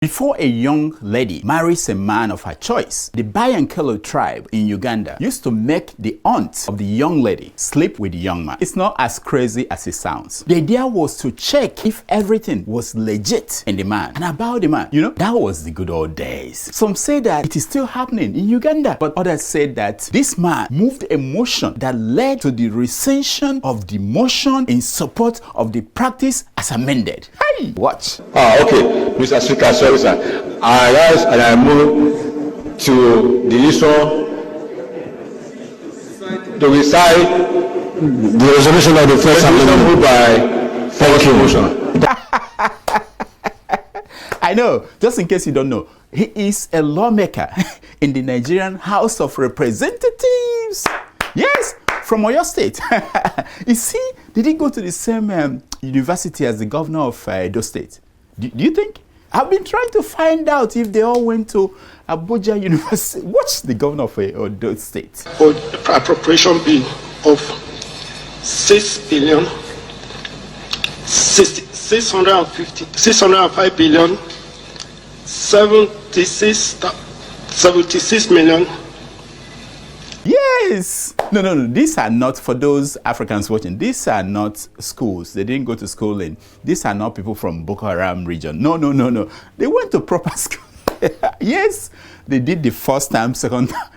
Before a young lady marries a man of her choice, the Bayankelo tribe in Uganda used to make the aunt of the young lady sleep with the young man. It's not as crazy as it sounds. The idea was to check if everything was legit in the man and about the man. You know, that was the good old days. Some say that it is still happening in Uganda, but others said that this man moved a motion that led to the rescission of the motion in support of the practice as amended. Hey, watch. Okay, Mr. Speaker, sorry, sir. I rise and I move to the issue to recite the resolution of the first amendment moved by first motion. I know, just in case you don't know, he is a lawmaker in the Nigerian House of Representatives. Yes, from Oyo State. You see, did he go to the same university as the governor of Edo State? Do you think? I've been trying to find out if they all went to Abuja University. Watch the governor of Edo State. For appropriation bill of 605 billion 76 million. Yes. No. These are not, for those Africans watching, these are not schools. They didn't go to schooling. These are not people from Boko Haram region. No. They went to proper school. Yes, they did the first time, second time.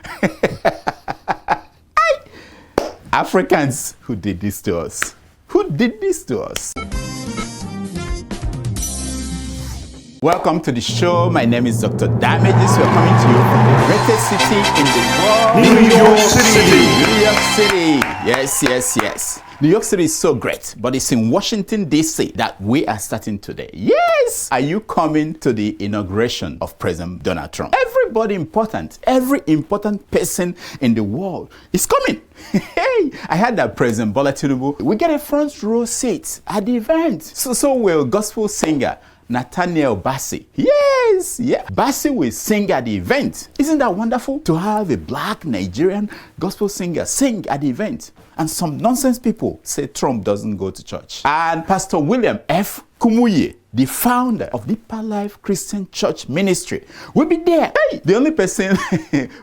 Africans who did this to us. Who did this to us? Welcome to the show. My name is Dr. Damages. We're coming to you from the greatest city in the world. New York City. New York City. Yes. New York City is so great, but it's in Washington, D.C. that we are starting today. Yes! Are you coming to the inauguration of President Donald Trump? Everybody important, every important person in the world is coming. Hey, I heard that President Bola Tinubu will get a front row seat at the event. So will gospel singer Nathaniel Bassey. Yes, yeah. Bassey will sing at the event. Isn't that wonderful to have a black Nigerian gospel singer sing at the event? And some nonsense people say Trump doesn't go to church. And Pastor William F. Kumuyi, the founder of Deeper Life Christian Church Ministry, will be there. Hey, the only person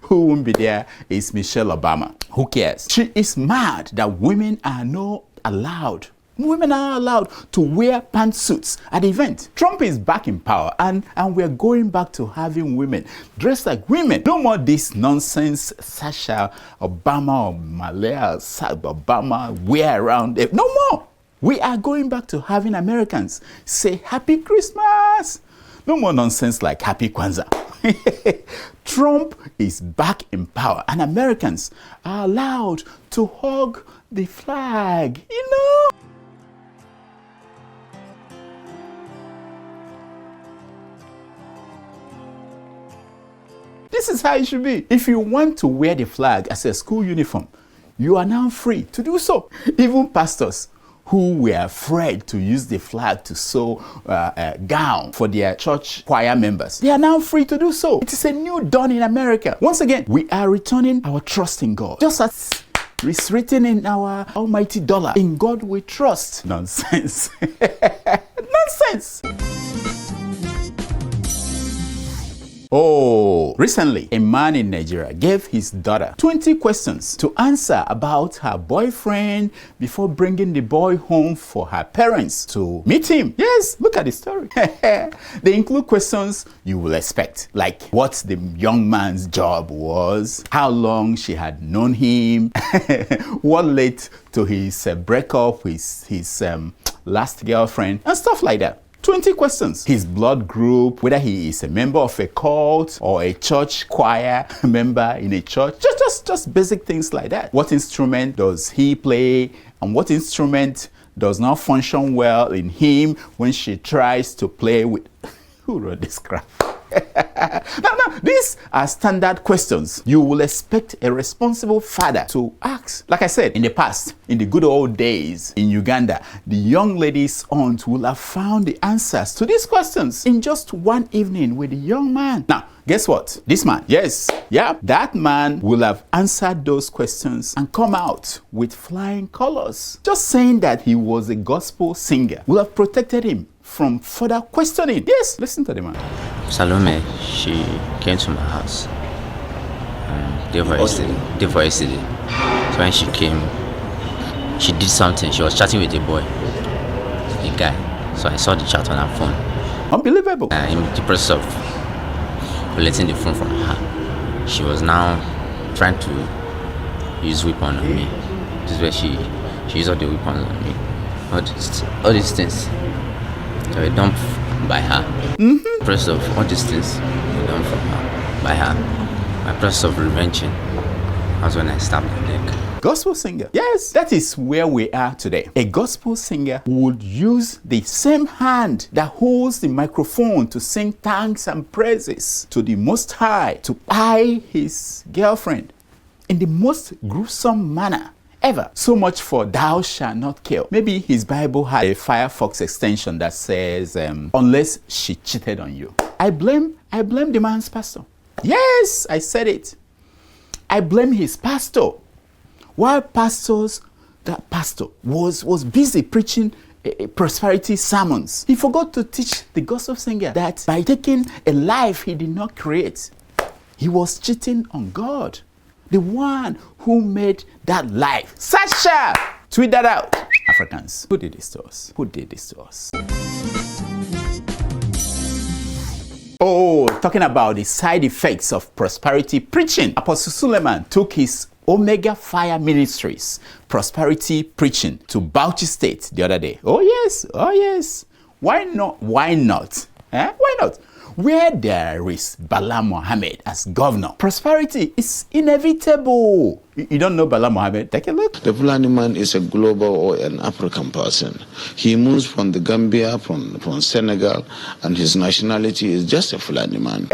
who won't be there is Michelle Obama. Who cares? She is mad that women are not allowed to wear pantsuits at the event. Trump is back in power and we're going back to having women dressed like women. No more this nonsense Sasha Obama or Malaya Obama wear around it. No more. We are going back to having Americans say Happy Christmas. No more nonsense like Happy Kwanzaa. Trump is back in power and Americans are allowed to hug the flag, you know? This is how it should be. If you want to wear the flag as a school uniform, you are now free to do so. Even pastors who were afraid to use the flag to sew a gown for their church choir members, they are now free to do so. It is a new dawn in America. Once again, we are returning our trust in God. Just as it's written in our almighty dollar, in God we trust. Nonsense. Nonsense. Oh, recently, a man in Nigeria gave his daughter 20 questions to answer about her boyfriend before bringing the boy home for her parents to meet him. Yes, look at the story. They include questions you will expect, like what the young man's job was, how long she had known him, what led to his breakup with his last girlfriend, and stuff like that. 20 questions. His blood group, whether he is a member of a cult or a church choir member in a church, just basic things like that. What instrument does he play and what instrument does not function well in him when she tries to play with... Who wrote this crap? No, these are standard questions you will expect a responsible father to ask. Like I said, in the past, in the good old days in Uganda, the young lady's aunt will have found the answers to these questions in just one evening with the young man. Now, guess what? This man, that man will have answered those questions and come out with flying colors. Just saying that he was a gospel singer will have protected him from further questioning. Yes, listen to the man. Salome, she came to my house day for yesterday. So when she came, she did something. She was chatting with a boy, a guy. So I saw the chat on her phone. Unbelievable. In the process of collecting the phone from her, she was now trying to use weapon on me. This is where she used all the weapons on me. All these things were done by her. The process of all these things were done by her. My process of revenging was when I stabbed her neck. Gospel singer. Yes, that is where we are today. A gospel singer would use the same hand that holds the microphone to sing thanks and praises to the Most High, to eye his girlfriend in the most gruesome manner ever. So much for thou shalt not kill. Maybe his Bible had a Firefox extension that says, unless she cheated on you. I blame the man's pastor. Yes, I said it. I blame his pastor. While that pastor was busy preaching prosperity sermons, he forgot to teach the gospel singer that by taking a life he did not create, he was cheating on God, the one who made that life. Sasha, tweet that out. Africans, who did this to us? Who did this to us? Oh, talking about the side effects of prosperity preaching. Apostle Suleman took his Omega Fire Ministries prosperity preaching to Bauchi State the other day. Oh yes. Why not? Why not? Why not? Where there is Bala Mohammed as governor, prosperity is inevitable. You don't know Bala Mohammed? Take a look. The Fulani man is a global or an African person. He moves from the Gambia, from Senegal, and his nationality is just a Fulani man.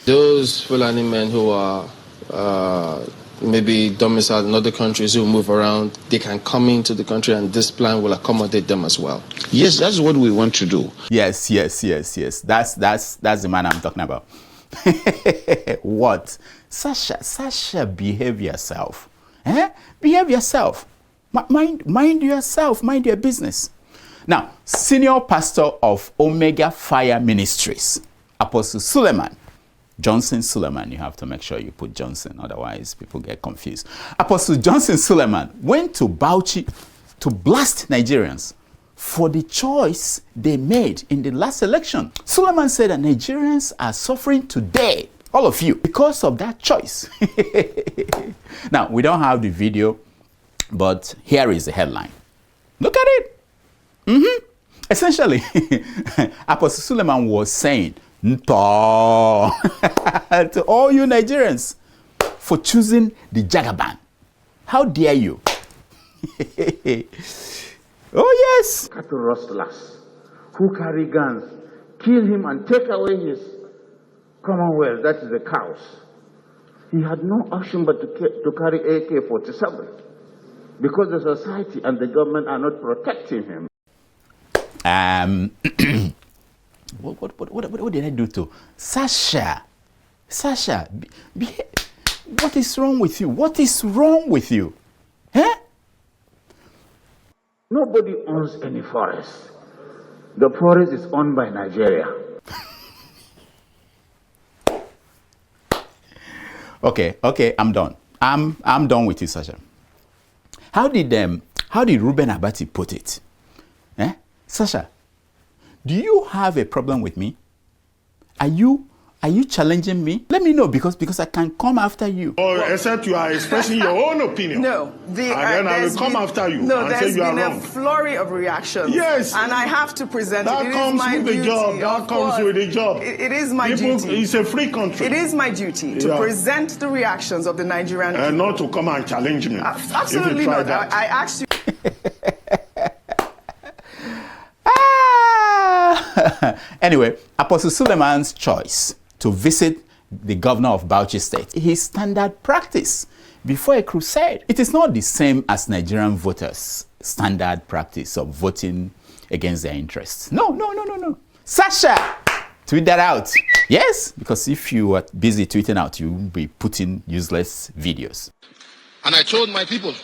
Those Fulani men who are maybe domiciled in other countries, who move around, they can come into the country and this plan will accommodate them as well. Yes, that's what we want to do. Yes. That's the man I'm talking about. What? Sasha, behave yourself. Behave yourself. Mind yourself. Mind your business. Now, senior pastor of Omega Fire Ministries, Apostle Suleman. Johnson Suleman, you have to make sure you put Johnson, otherwise people get confused. Apostle Johnson Suleman went to Bauchi to blast Nigerians for the choice they made in the last election. Suleman said that Nigerians are suffering today, all of you, because of that choice. Now, we don't have the video, but here is the headline. Look at it. Essentially, Apostle Suleman was saying, to all you Nigerians for choosing the Jagaban. How dare you? Oh yes. Cattle rustlers who carry guns, kill him and take away his commonwealth, that is the cows. He had no option but to carry AK-47 because the society and the government are not protecting him. What did I do to Sasha? Sasha, what is wrong with you? What is wrong with you? Nobody owns any forest. The forest is owned by Nigeria. Okay, I'm done. I'm done with you, Sasha. How did Ruben Abati put it? Sasha, do you have a problem with me? Are you challenging me? Let me know because I can come after you. Or except you are expressing your own opinion. No, and then I will come after you and say you are wrong. There's been a flurry of reactions. Yes. And I have to present that it. It comes is my with duty. the job. That comes with the job. It is my duty. It's a free country. It is my duty to present the reactions of the Nigerian people. And not to come and challenge me. Absolutely not. I asked you. Anyway, Apostle Suleman's choice to visit the governor of Bauchi State, his standard practice before a crusade. It is not the same as Nigerian voters' standard practice of voting against their interests. No. Sasha, tweet that out. Yes, because if you are busy tweeting out, you will be putting useless videos. And I told my people,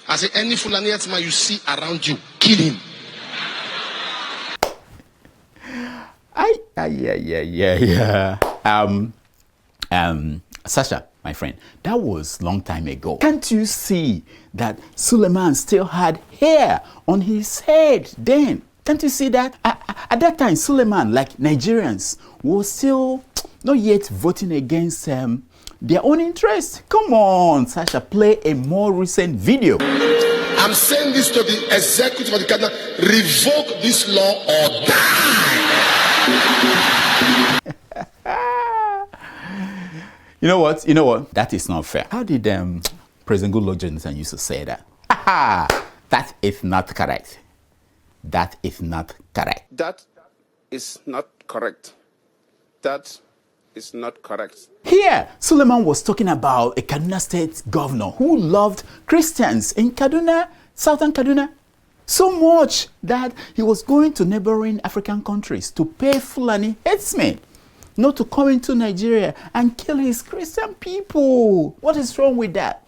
I said, any Fulani man you see around you, kill him. Yeah. Sasha, my friend, that was long time ago. Can't you see that Suleman still had hair on his head then? Can't you see that? At that time, Suleman, like Nigerians, was still not yet voting against their own interests. Come on, Sasha, play a more recent video. I'm saying this to the executive of the cabinet: revoke this law or die. You know what? That is not fair. How did President Goodluck Jonathan used to say that? That is not correct. That is not correct. That is not correct. That is not correct. Here, Suleman was talking about a Kaduna State governor who loved Christians in Kaduna, southern Kaduna, so much that he was going to neighboring African countries to pay Fulani headsmen not to come into Nigeria and kill his Christian people. What is wrong with that?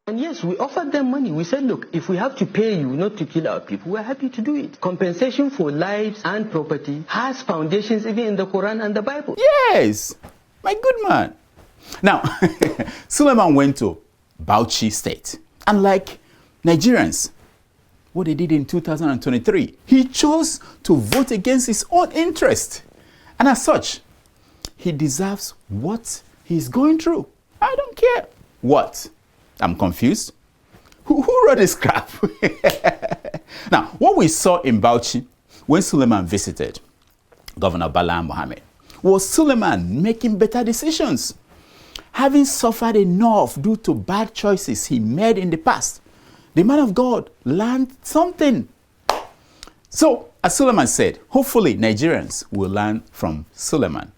And yes, we offered them money. We said, look, if we have to pay you not to kill our people, we're happy to do it. Compensation for lives and property has foundations even in the Quran and the Bible. Yes, my good man. Now, Suleman went to Bauchi State. And like Nigerians, what they did in 2023, he chose to vote against his own interest. And as such, he deserves what he's going through. I don't care. What? I'm confused. Who wrote this crap? Now, what we saw in Bauchi when Suleman visited Governor Bala Mohammed was Suleman making better decisions. Having suffered enough due to bad choices he made in the past, the man of God learned something. So, as Suleman said, hopefully Nigerians will learn from Suleman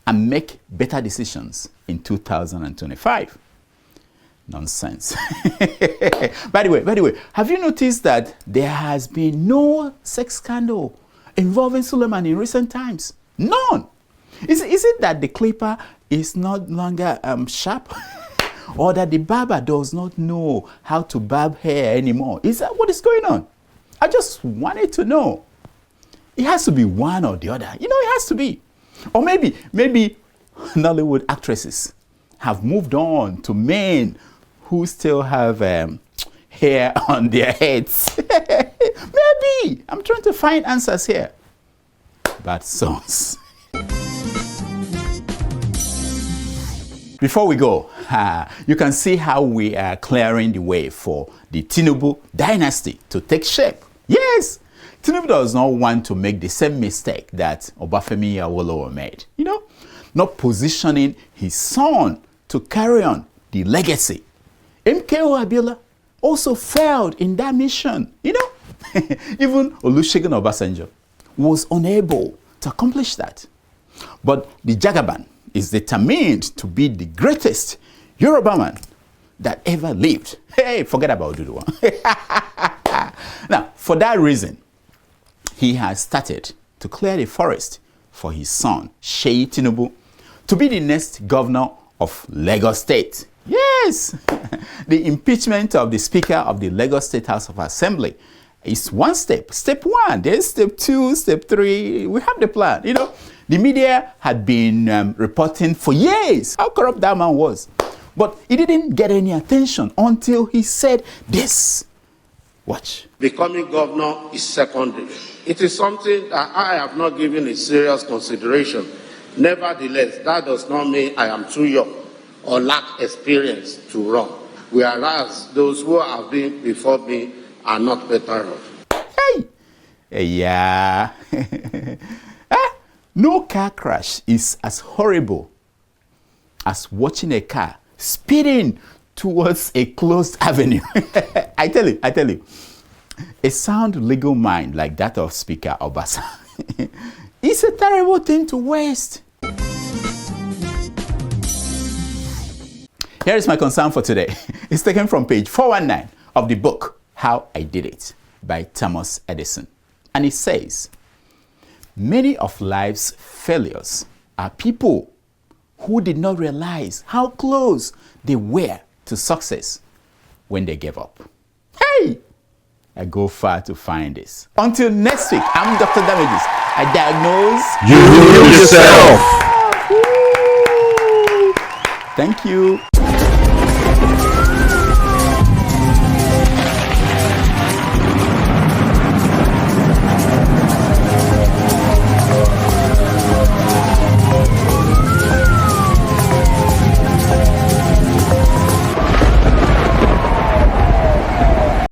and make better decisions in 2025. Nonsense. By the way, have you noticed that there has been no sex scandal involving Suleman in recent times? None. Is it that the clipper is not longer sharp? Or that the barber does not know how to barb hair anymore? Is that what is going on? I just wanted to know. It has to be one or the other. You know, it has to be. Or maybe Nollywood actresses have moved on to men who still have hair on their heads. Maybe. I'm trying to find answers here. Bad songs. Before we go, you can see how we are clearing the way for the Tinubu dynasty to take shape. Yes, Tinubu does not want to make the same mistake that Obafemi Awolowo made. You know, not positioning his son to carry on the legacy. MKO Abiola also failed in that mission. You know, even Olusegun Obasanjo was unable to accomplish that. But the Jagaban is determined to be the greatest Yoruba man that ever lived. Hey, forget about Oduduwa. Now, for that reason, he has started to clear the forest for his son, Seyi Tinubu, to be the next governor of Lagos State. Yes, the impeachment of the Speaker of the Lagos State House of Assembly is one step. Step one, there's step two, step three. We have the plan. You know, the media had been reporting for years how corrupt that man was. But he didn't get any attention until he said this. Watch. Becoming governor is secondary. It is something that I have not given a serious consideration. Nevertheless, that does not mean I am too young or lack experience to run, whereas those who have been before me are not better off. Hey! Yeah. No car crash is as horrible as watching a car speeding towards a closed avenue. I tell you, a sound legal mind like that of Speaker Obasa is a terrible thing to waste. Here is my concern for today. It's taken from page 419 of the book, How I Did It, by Thomas Edison. And it says, many of life's failures are people who did not realize how close they were to success when they gave up. Hey! I go far to find this. Until next week, I'm Dr. Damages. I diagnose. You heal yourself. Thank you.